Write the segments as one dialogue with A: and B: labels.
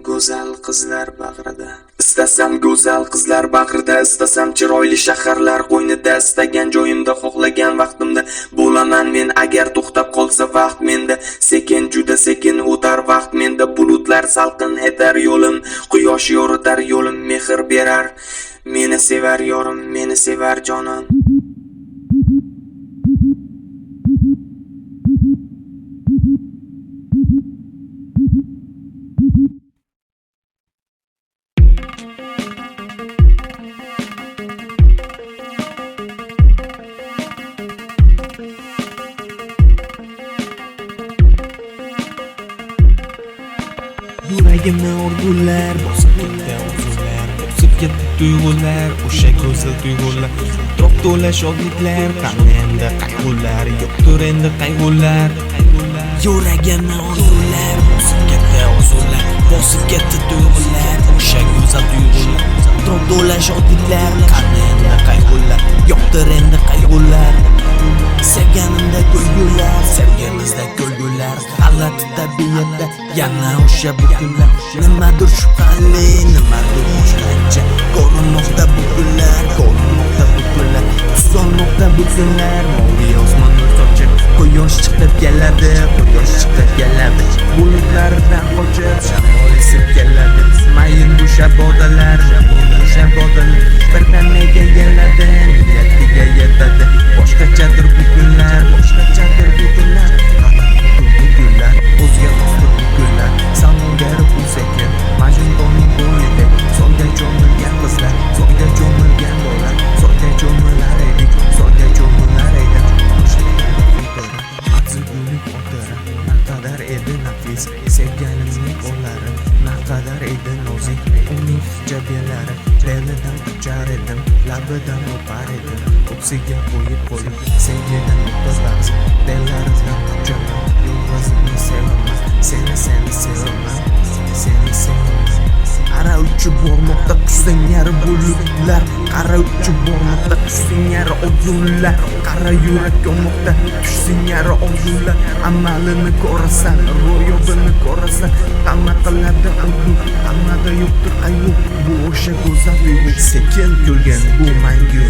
A: go'zal qizlar bag'rida. Istasam go'zal qizlar bag'rida, istasam chiroyli shaharlar qo'ynida, istagan joyimda, xohlagan vaqtimda bo'laman men. Agar to'xtab qolsa vaqt menda, sekin, juda sekin o'tar vaqt menda. Bulutlar salqin etar yo'lim, quyosh yoritar yo'lim, mehr berar. Meni sevar yorim, meni sevar jonim.
B: Yuragimni orzular, bosib ketdi orzular, bosib ketdi tuyg'ular, o'sha go'zal tuyg'ular. Atrof to'la shodliklar, qani endi qayg'ular, yo'qdir endi qayg'ular. Yuragimni orzular, bosib ketdi orzular, bosib ketdi tuyg'ular, o'sha go'zal tuyg'ular. Atrof to'la shodliklar, qani endi qayg'ular, yo'qdir endi qayg'ular. Sevganimda kulgular, sevgimizda kulgular, g'alati tabiatda yana o'sha bu kunlar. Nimadir shubhali, nimadir boshqacha ko'rinmoqda bu kunlar, ko'rinmoqda bu kunlar. Tus olmoqda bu kunlar, moviy osmon nur sochib, quyosh chiqib keladi, quyosh chiqib keladi. Bulutlardan qochib shamol esib keladi. Mayin bu shabodalar, mayin bu shabodalar, birdaniga keladi, niyatiga yetadi. Boshqachadir bu kunlar, boshqachadir bu kunlar. Bu kunlar o'zga xosdir bu kunlar. Samogar bu sekin Majnuntolning bo'yida soyda cho'milgan qizlar, soyda cho'milgan bolar, soyda cho'milar edik, soyda cho'milar edik. Atzigulik otara naqadar edi nafis, sevganimning qo'llari naqadar edi nozik. Uning hijobelari belidan uchar edim, labidan o'par edim. Ko'ksiga qo'yib qo'yib sevgidan o'tqazamiz, bellaridan uchaman. Yolg'izimni sevaman, seni sevaman, seni sevaman. Qara uchib bormoqda qushdan yari bulutlar, qara uchib bormoqda qushdan yari orzullar, qara yurak yonmoqda qushdan yari orzullar. Amalini ko'rasan, ro'yobini ko'rasan, hamma qiladi uyqu, hammada yo'qdir qayg'u. Bu o'sha go'zal tuyg'u, sekin kulgan bu mangu.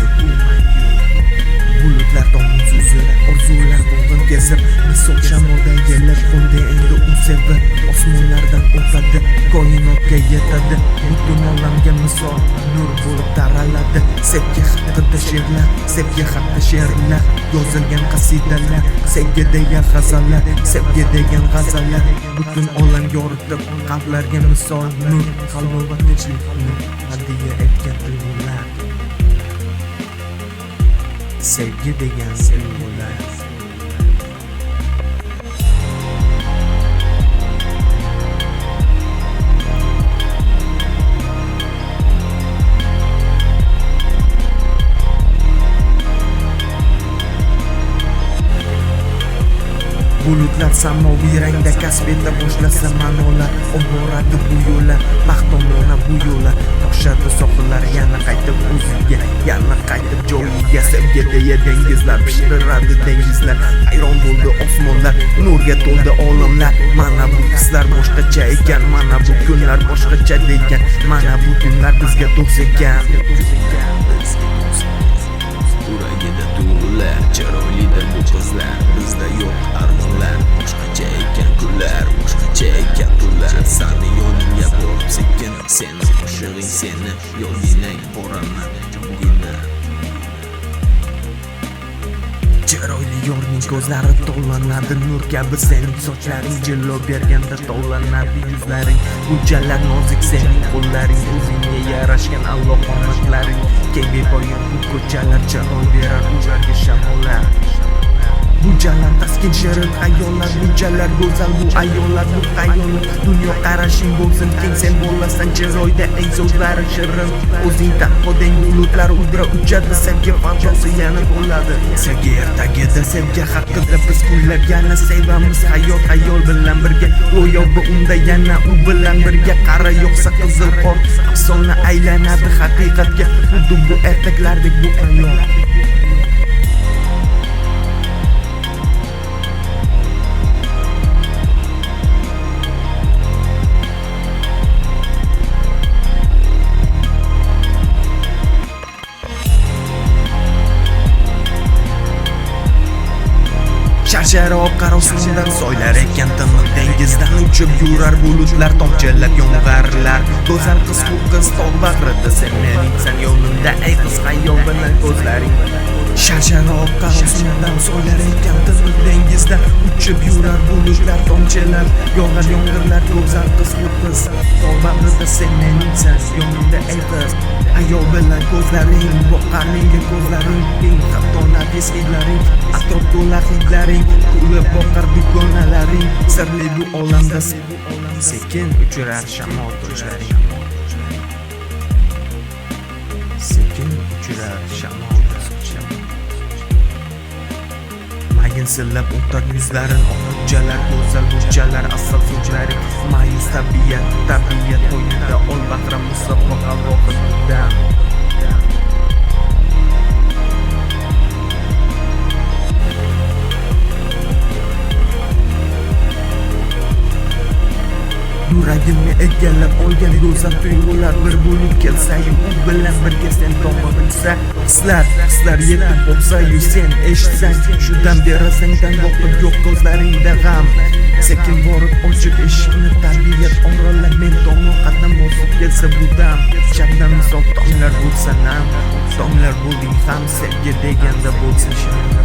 B: Bulutlar tomon suzib, orzular to'lqin kezib, misol shamoldan kelib, qo'ndi endi u sevib, osmonlardan o'tadi, koinotga yetadi. Butun olamga misol nur bo'lib taraladi. Sevgi haqida she'rlar, sevgi haqida she'rlar, yozilgan qasidalar, sevgi degan g'azallar, sevgi degan g'azallar. Butun olam yoritib, qalblarga misol nur, qalb va tinchlikni hadya etgan tuyg'ular. Sevgi degan tuyg'ular. Bulutlar samoviy rangda kasb eta boshlasa ma'nolar, oboradi bu yo'llar, baxtomona bu yo'llar. Toshadi sohillar yana qaytib o'ziga, yana qaytib joyiga. Sevgi deya dengizlar pishqiradi dengizlar, hayron bo'ldi osmonlar, nurga to'ldi olamlar. Mana bu hislar boshqacha ekan, mana bu kunlar boshqacha degan, mana bu kunlar bizga do'st ekan. Yuragida tuyg'ular, chiroylida bu qizlar, bizda yo'q armonlar. Boshqacha ekan kunlar, boshqacha ekan kunlar. Sani yonimga borib sekin, seni qo'shig'ing seni yo'lingdan boraman bugina. Chiroyli yorning ko'zlari tovlanadi nur kabi, sening sochlaring jillo berganda tovlanadi yuzlaring. Bunchalar nozik sening qo'llaring, o'zingga yarashgan Alloh omadlaring. Keng bepoyon bu ko'chalar chiroy berar ularga shamollar. Bunchalar taskin shirin xayollar, bunchalar go'zal bu ayollar, bu xayollar. Dunyo qarashing bo'lsin keng, sen bo'lasan chiroyda eng so'zlari shirin. O'zing tanqodeng bulutlar udra uchadi, sevgi fantosi yana bo'ladi. Sevgi ertagida, sevgi haqida biz kuylab yana sevamiz. Hayot hayol bilan birga, ro'yobi unda yana u bilan birga. Qara yo'qsa qizil qor, afsona aylanadi haqiqatga. Xuddi bu ertaklardek bu ayol. Sharshara oqar osmondan soylar ekan tiniq dengizdan uchib yurar bulutlar tomchilab yomg'irlar go'zal qiz bu qiz tog' bag'rida sen meningsan yo'limda ey qiz hayyo bilan ko'zlaring Sharshara oqar osmondan soylar ekan tiniq dengizdan uchib yurar bulutlar tomchilab yog'ar yomg'irlar go'zal qiz bu qiz tog' bag'rida sen meningsan yo'limda ey qiz hayyo bilan ko'zlaring boqar menga ko'zlaring hatto nafis hidlaring atrof to'la hidlaring kulib boqar dugonalaring sirli bu olamda sekin uchirar shamol tushlaring sekin uchirar shamol mayinsillab o'tar yuzlarin oqjalar go'zal burchalar asal so'zlaring ma'yus tabiat qo'ynida ol bahram musaffo voqifdan yuragimni egallab olgan go'zal tuyg'ular bir bo'lib kelsa-yu u bilan birga sen tomon uchsa hislar yetib bo'lsa-yu sen eshitsang shundan derazangdan boqib yo'q ko'zlaringda g'am sekin borib ochib eshikni tabiat oralab men tomon qadam bosib kelsa bu dam shabnam misol tonglar bo'lsa nam tonglar bo'lding ham sevgi deganda bo'lsin sham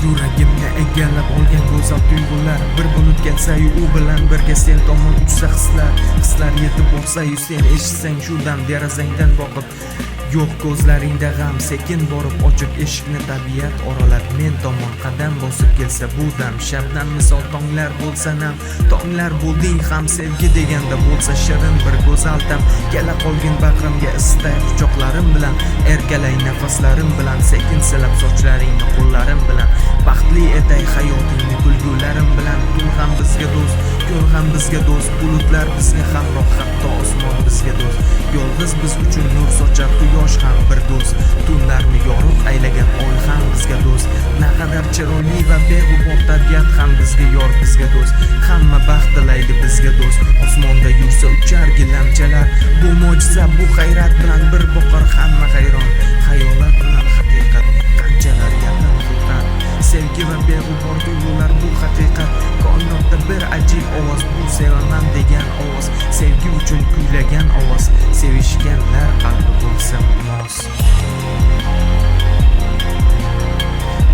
B: yuragimni egallab olgan go'zal tuyg'ular bir bo'lib kelsa-yu u bilan birga sen tomon uchsa hislar yetib borsa-yu sen eshitsang shundan derazangdan boqib yo'q ko'zlaringda g'am sekin borib ochib eshikni tabiat oralab men tomon qadam bosib kelsa bu dam shabnam misol tonglar bo'lsa nam tonglar bo'lding ham sevgi deganda bo'lsa shirin bir go'zal dam kela qolgin bag'rimga istay quchoqlarim bilan erkalay nafaslarim bilan sekin silab sochlaringni qo'llarim bilan baxtli etay hayotingni kulgularim bilan tun ham bizga do'st ko'l ham bizga do'st bulutlar bizga hamroh hatto osmon bizga do'st yolg'iz biz uchun nur sochar quyosh ham bir do'st tunlarni yorug' aylagan oy ham bizga do'st naqadar chiroyli va beg'ubor tabiat ham bizga yor bizga do'st hamma baxt tilaydi bizga do'st osmonda yursa uchar gilamchalar bu mo'jiza bu hayrat bilan bir boqar hamma hayron xayolat bilan haqiqat qanchalar yaqin haqiqat sevgi va beg'ubor tuyg'ular bu haqiqat koinotda bir ajib ovoz bu sevaman degan ovoz sevgi uchun kuylagan ovoz sevishganlar qalbi bo'lsa mos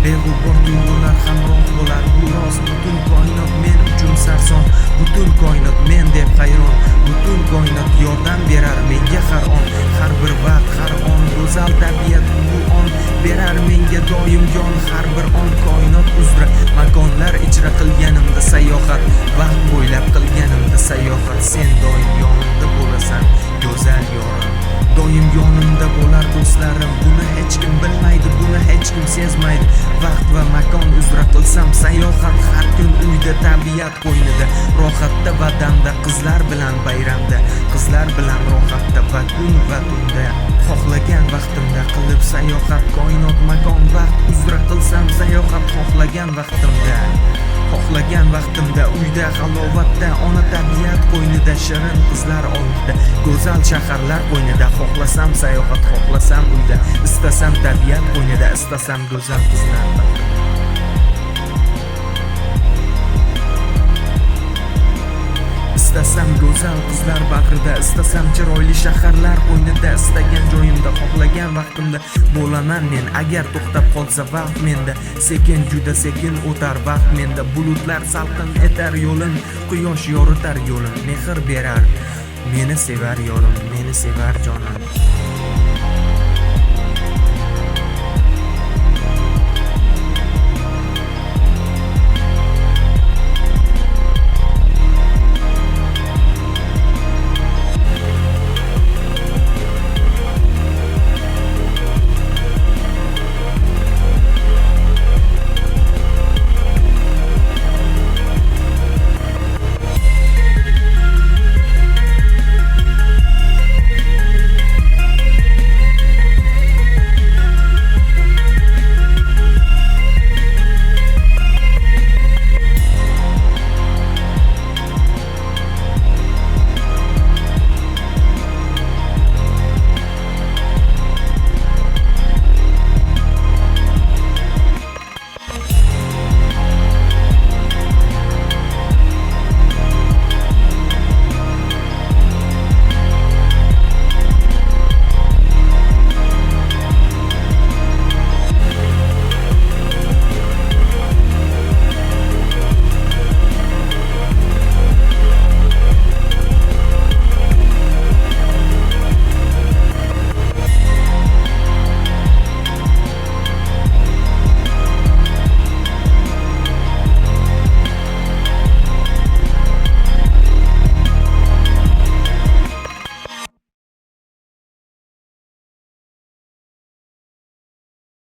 B: beg'ubor tuyg'ular hamroh bo'lar bu rost butun koinot men uchun sarson butun koinot men deb hayron butun koinot yordam berar menga har on har bir vaqt har on go'zal tabiat bu on berar menga doim jon har bir on koinot uzra makonlar ichra qilganimda sayohat vaqt bo'ylab qilganimda sayohat sen doim yonimda bo'lasan go'zal yorim doim yonimda bo'lar do'stlarim buni hech kim bilmaydi buni hech kim sezmaydi vaqt va makon uzra qilsam sayohat har kun uyda tabiat qo'ynida rohatda va damda qizlar bilan bayramda qizlar bilan rohatda va kun va tunda xohlagan vaqtimda qilib sayohat koinot makon vaqt uzra qilsam sayohat xohlagan vaqtimda uyda halovatda ona tabiat qo'ynida shirin qizlar oldida go'zal shaharlar qo'ynida xohlasam sayohat xohlasam uyda istasam tabiat qo'ynida istasam go'zal qizlar istasam go'zal qizlar bag'rida istasam chiroyli shaharlar qo'ynida istagan joyimda xohlagan vaqtimda bo'laman men agar to'xtab qolsa vaqt menda sekin juda sekin o'tar vaqt menda bulutlar salqin etar yo'lim quyosh yoritar yo'lim mehr berar meni sevar yorim meni sevar jonim